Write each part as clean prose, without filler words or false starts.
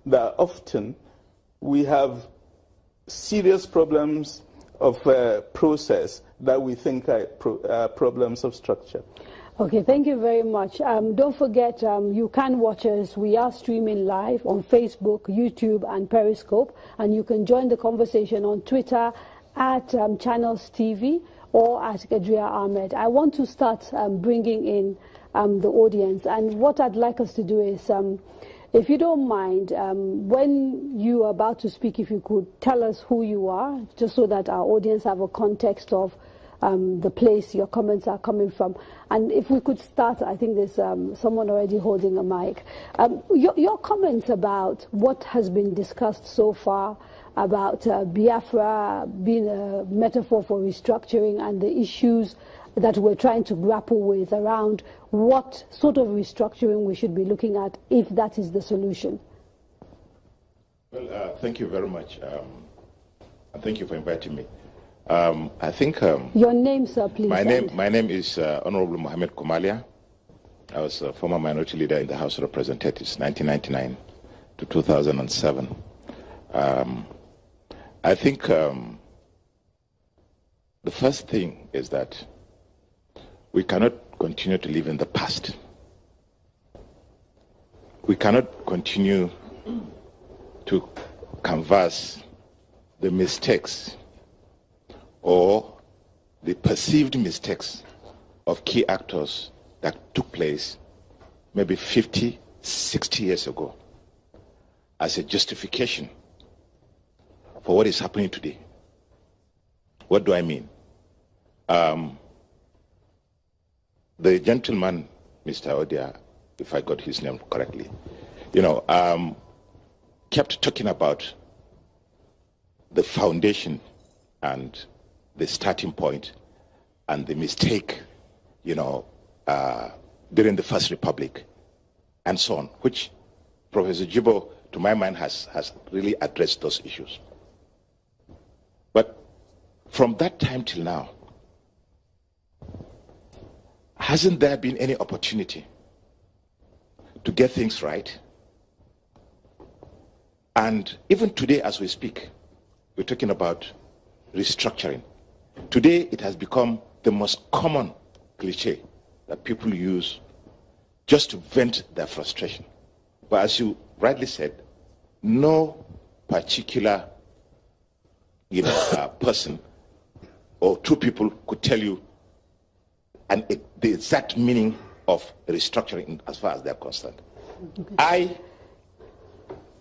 that often we have serious problems of process that we think are problems of structure. Okay, thank you very much. Don't forget, you can watch us. We are streaming live on Facebook, YouTube, and Periscope. And you can join the conversation on Twitter at Channels TV or at Gadria Ahmed. I want to start bringing in the audience. And what I'd like us to do is, if you don't mind, when you are about to speak, if you could tell us who you are, just so that our audience have a context of the place your comments are coming from. And if we could start, I think there's someone already holding a mic. Your comments about what has been discussed so far about Biafra being a metaphor for restructuring and the issues that we're trying to grapple with around what sort of restructuring we should be looking at if that is the solution. Well, thank you very much. And thank you for inviting me. I think your name, sir, please. My name is Honorable Mohammed Kumalia. I was a former minority leader in the House of Representatives, 1999 to 2007. I think the first thing is that we cannot continue to live in the past. We cannot continue to canvass the mistakes or the perceived mistakes of key actors that took place maybe 50, 60 years ago as a justification for what is happening today. What do I mean? The gentleman, Mr. Odia, if I got his name correctly, kept talking about the foundation and the starting point and the mistake, during the First Republic and so on, which Professor Jibo, to my mind, has really addressed those issues. But from that time till now, hasn't there been any opportunity to get things right? And even today, as we speak, we're talking about restructuring. Today, it has become the most common cliche that people use just to vent their frustration. But as you rightly said, no particular person or two people could tell you the exact meaning of restructuring as far as they're concerned. Okay.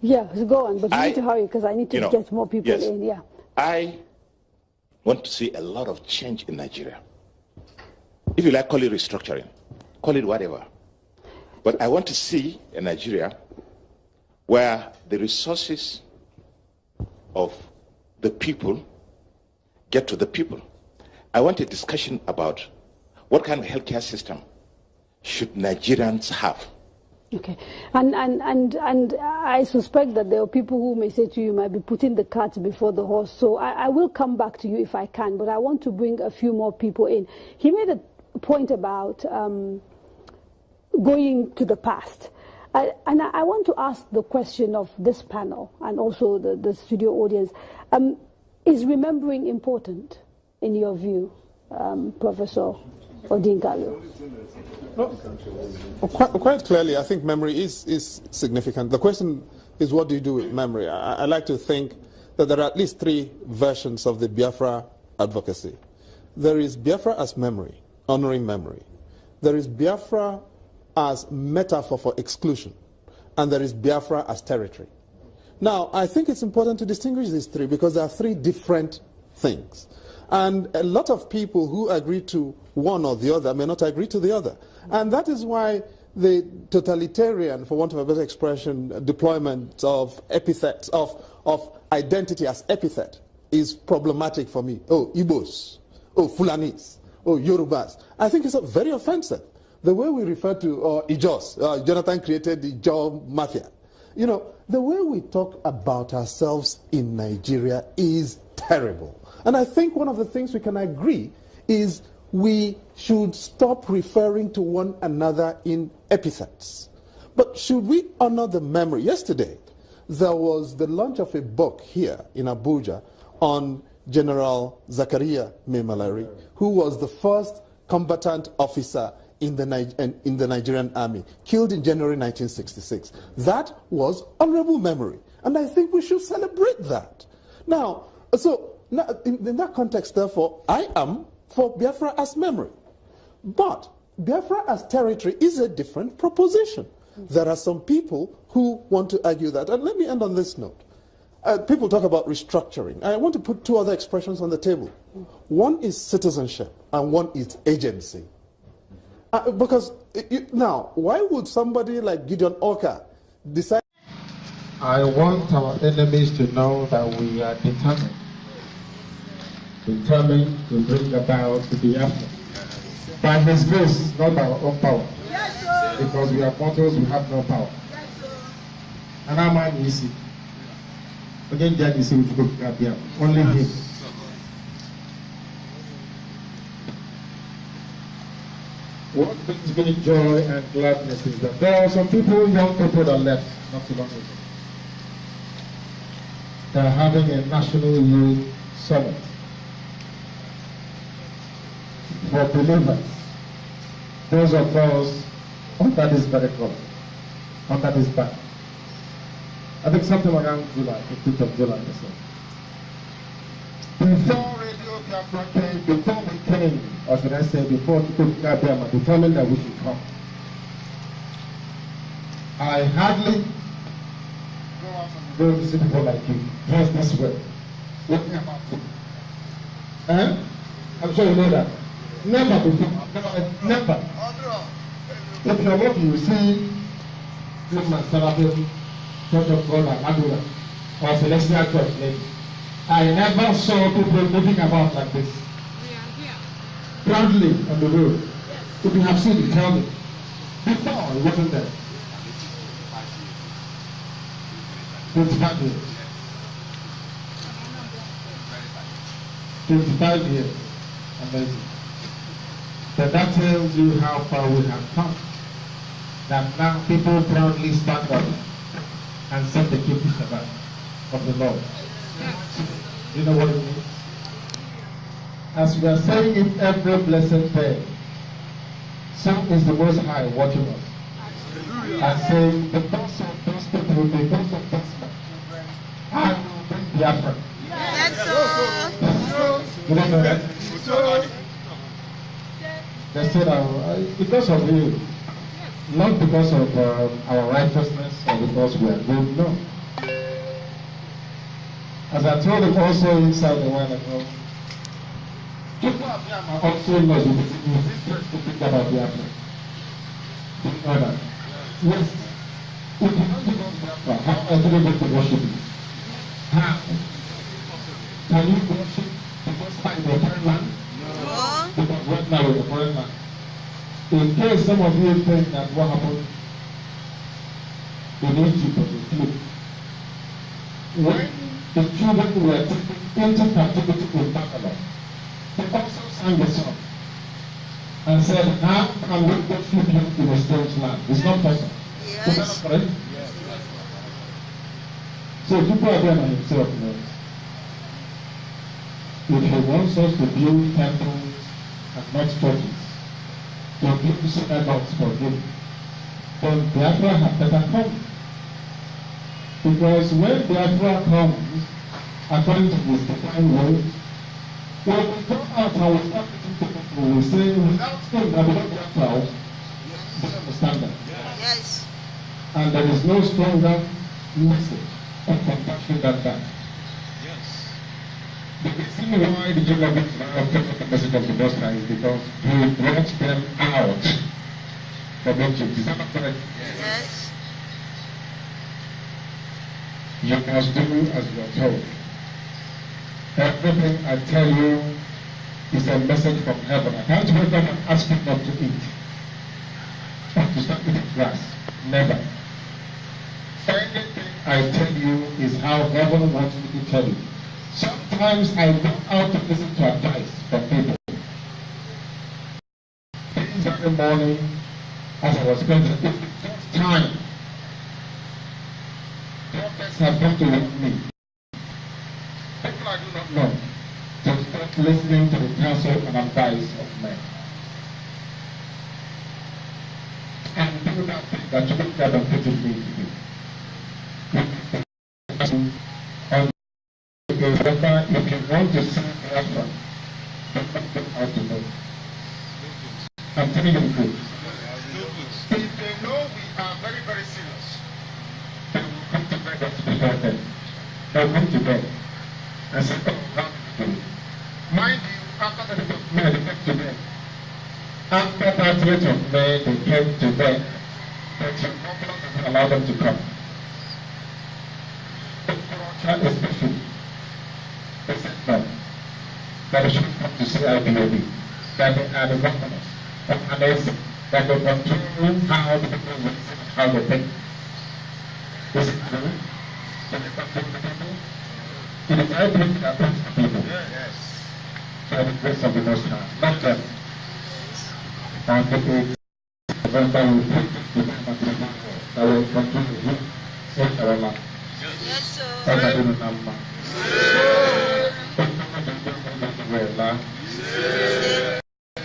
Go on, but you need to hurry because I need to get more people in. Yeah. I want to see a lot of change in Nigeria. If you like, call it restructuring, call it whatever. But I want to see a Nigeria where the resources of the people get to the people. I want a discussion about what kind of healthcare system should Nigerians have. Okay, and I suspect that there are people who may say to you, might be putting the cart before the horse. So I will come back to you if I can, but I want to bring a few more people in. He made a point about going to the past. And I want to ask the question of this panel and also the studio audience. Is remembering important in your view, Professor Odingalu? Quite clearly, I think memory is significant. The question is, what do you do with memory? I like to think that there are at least three versions of the Biafra advocacy. There is Biafra as memory, honoring memory. There is Biafra as metaphor for exclusion. And there is Biafra as territory. Now, I think it's important to distinguish these three because there are three different things. And a lot of people who agree to one or the other may not agree to the other. And that is why the totalitarian, for want of a better expression, deployment of epithets, of identity as epithet is problematic for me. Oh, Igbos. Oh, Fulanis. Oh, Yorubas. I think it's very offensive. The way we refer to Ijos, Jonathan created the Ijo Mafia. The way we talk about ourselves in Nigeria is terrible. And I think one of the things we can agree is we should stop referring to one another in epithets. But should we honor the memory? Yesterday, there was the launch of a book here in Abuja on General Zakaria Memalari, who was the first combatant officer in the Nigerian army, killed in January 1966. That was honorable memory, and I think we should celebrate that. Now, in that context, therefore, I am for Biafra as memory. But Biafra as territory is a different proposition. There are some people who want to argue that. And let me end on this note. People talk about restructuring. I want to put two other expressions on the table. One is citizenship, and one is agency. Because now, why would somebody like Gideon Orka decide? I want our enemies to know that we are determined to bring about the Biafra. By His grace, not by our own power. Yes, because we are mortals, we have no power. Yes, and our man is it. Again, that is only Him. What brings me joy and gladness is that there are some people, young people that left not too long ago. They are having a national youth summit for believers. Those of us under this very color, under this banner. I think something around July, 15th of July or so. Before Radio Biafra came, before we came, or should I say before Biafra determined that we should come, I hardly go out on the road to see people like you, dressed this way, looking about you. I'm sure you know that. Never before, never. If you're lucky, you see Christmas therapy, Church of God and Adula, or Celestial Church maybe. I never saw people moving about like this. Proudly on the road. If you have seen it, tell me. Before, it wasn't there. 25 years. 25 years. Amazing. But that tells you how far we have come. That now people proudly stand up and set the Kiddush Shabbat of the Lord. You know what it means? As we are saying it every blessed day, so is the Most High watching us. And saying, because of those people, because of this man, I will bring Biafra. You don't know that? They said, because of you, not because of our righteousness or because we are good, no. As I told them also inside a while ago, people are also not to think about Biafra. You know that? Yes. If you don't think Biafra, how are you going to worship you? How? Can you worship the Most High in a foreign land? No. Because right now we're a foreign land. In case some of you think that what happened in Egypt was a fluke, when the children were taken into captivity in Babylon, they also sang a song and said, how can we worship you in a strange land? It's not possible. Yes. Is that correct? Yes. So people are there on himself knows. If he wants us to build temples and not churches, to give synagogues for him, then Biafra had better come. Because when Biafra comes, according to his divine will, when we go out and we start meeting people, we say, without him, I will not Biafra. Do you understand that? Yes. And there is no stronger message of compassion than that. The reason why the children of Israel took the message of the Most High is because He brought them out from Egypt. Is that not correct? Yes. You must do as you are told. Everything I tell you is a message from heaven. I can't wake up and ask you not to eat. Or to start eating grass. Never. Anything I tell you is how heaven wants me to tell you. Sometimes I go out to listen to advice from people. This very morning, as I was going to take the first time Prophets have come to me. People I do not know to start listening to the counsel and advice of men. And do that thing that you think that unfitted me to do. If you want to see Biafra, don't know how to know. I'm telling you the truth. If they know we are very, very serious, they will come to bed before then. They'll come to bed and say, oh, how do you do? Mind you, after the rate of men, they came to bed. After that rate of men, they came to bed. But your government doesn't allow them to come. Especially, they said no. That they shouldn't come to see IBOB. That they are the governors of America. That they control how the people will listen and how they think. Is it true? Can they control the people? It is IBOB that owns the people. Yes. By the grace of the Most High. Not them. On the 8th November, we put the name of the people that will control the youth in our land. Yes, sir. Ọ̀gá nínú nàmbà.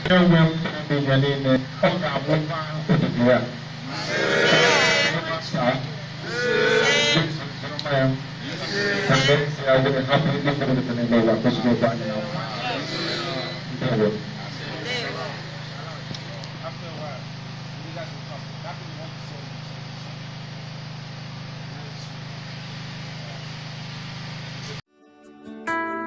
Ṣé wọ́n ń bí yẹn ní ilẹ̀ ọ̀gá àwọn bá òdìdí rẹ̀? Sá. Ṣé máa ń kàgbé ṣe àwọn ìhàpọ̀ ilé ìgbàlódé tó ní ilé wa kó ṣe bá ní àwọn ìbẹ̀wò.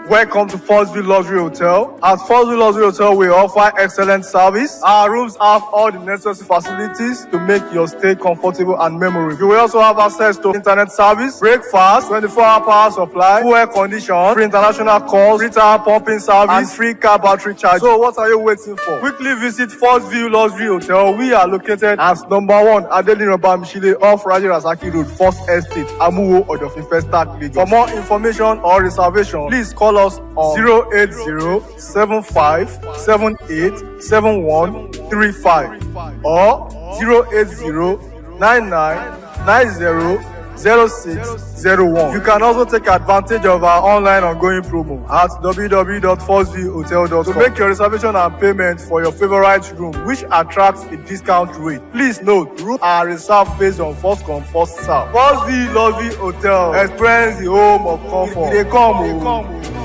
Welcome to Forstview Luxury Hotel. At Forstview Luxury Hotel, we offer excellent service. Our rooms have all the necessary facilities to make your stay comfortable and memorable. You will also have access to internet service, breakfast, 24-hour power supply, full air condition, free international calls, free tire pumping service, and free car battery charge. So what are you waiting for? Quickly visit Forstview Luxury Hotel. We are located at number 1 Adelino Bamishile off Raji Rasaki Road, First Estate, Amuwo, Odofin Festac, Lagos. For more information or reservation, please call us on 08075787135 or 08099900601. You can also take advantage of our online ongoing promo at www.forceviewhotel.com to make your reservation and payment for your favorite room, which attracts a discount rate. Please note, rooms are reserved based on first come, first serve. Forstview Luxury Hotel. Experience the home of comfort. They come.